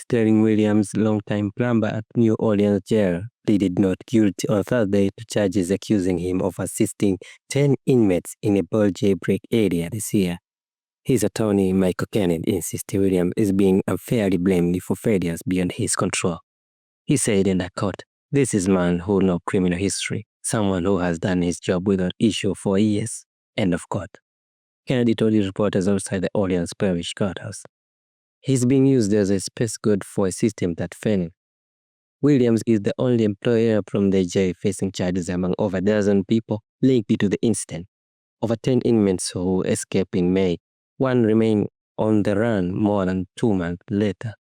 Sterling Williams, longtime plumber at New Orleans jail, pleaded not guilty on Thursday to charges accusing him of assisting 10 inmates in a bold jailbreak area this year. His attorney, Michael Kennedy, insisted Williams is being unfairly blamed for failures beyond his control. He said in the court, "This is a man who no criminal history, someone who has done his job without issue for years." End of quote. Kennedy told his reporters outside the Orleans Parish Courthouse. He's being used as a scapegoat for a system that failed. Williams is the only employer from the jail facing charges among over a dozen people linked to the incident. Over 10 inmates who escaped in May, one remained on the run more than 2 months later.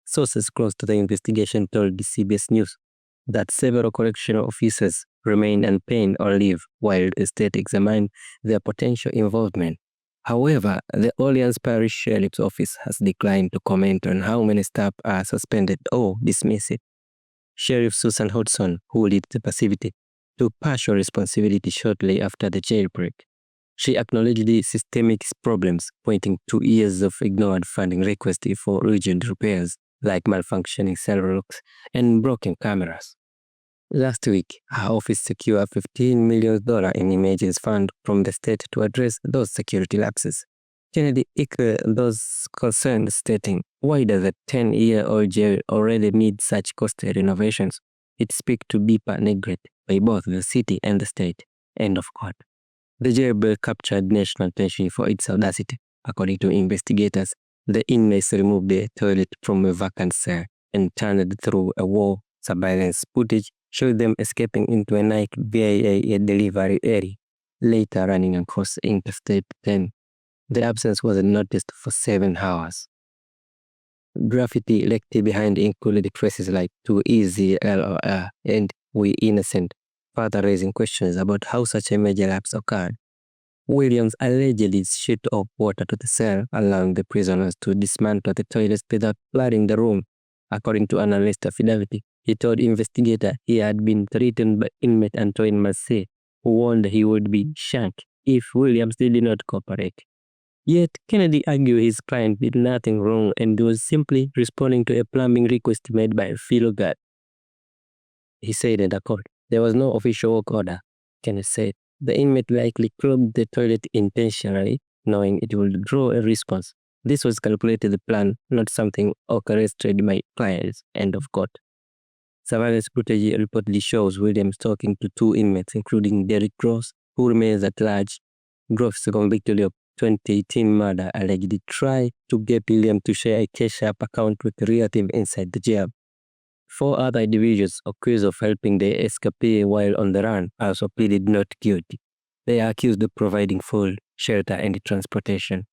Sources close to the investigation told the CBS News that several correctional officers remained unpaid or leave while the state examined their potential involvement. However, the Orleans Parish Sheriff's Office has declined to comment on how many staff are suspended or dismissed. Sheriff Susan Hodgson, who leads the facility, took partial responsibility shortly after the jailbreak. She acknowledged the systemic problems, pointing to years of ignored funding requests for urgent repairs like malfunctioning cell locks and broken cameras. Last week, her office secured $15 million in emergency fund from the state to address those security lapses. Kennedy echoed those concerns, stating, "Why does a 10-year-old jail already need such costly renovations? It speaks to deeper neglect by both the city and the state." End of quote. The jailbreak captured national attention for its audacity. According to investigators, the inmates removed the toilet from a vacant cell and turned through a wall. Surveillance footage showed them escaping into a night via a delivery area, later running across Interstate 10. The absence wasn't noticed for 7 hours. Graffiti left behind included phrases like "too easy, LOL," and "we innocent," further raising questions about how such a major lapse occurred. Williams allegedly shot off water to the cell, allowing the prisoners to dismantle the toilets without flooding the room. According to an alleged affidavit, he told investigators he had been threatened by inmate Antoine Marseille, who warned he would be shanked if Williams did not cooperate. Yet, Kennedy argued his client did nothing wrong and was simply responding to a plumbing request made by a fellow guard. He said in the court, "There was no official work order," Kennedy said. "The inmate likely clogged the toilet intentionally, knowing it would draw a response. This was calculated plan, not something orchestrated by clients." End of quote. Surveillance footage reportedly shows Williams talking to 2 inmates, including Derek Gross, who remains at large. Gross, convicted of 2018 murder, allegedly tried to get Williams to share a Cash App account with a relative inside the jail. 4 other individuals accused of helping the escapee while on the run also pleaded not guilty. They are accused of providing food, shelter, and transportation.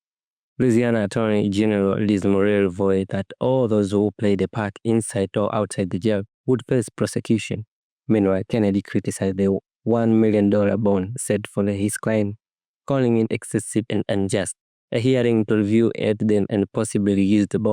Louisiana Attorney General Liz Morel voiced that all those who played a part inside or outside the jail would face prosecution. Meanwhile, Kennedy criticized the $1 million bond set for his client, calling it excessive and unjust. A hearing to review it then and possibly use the bond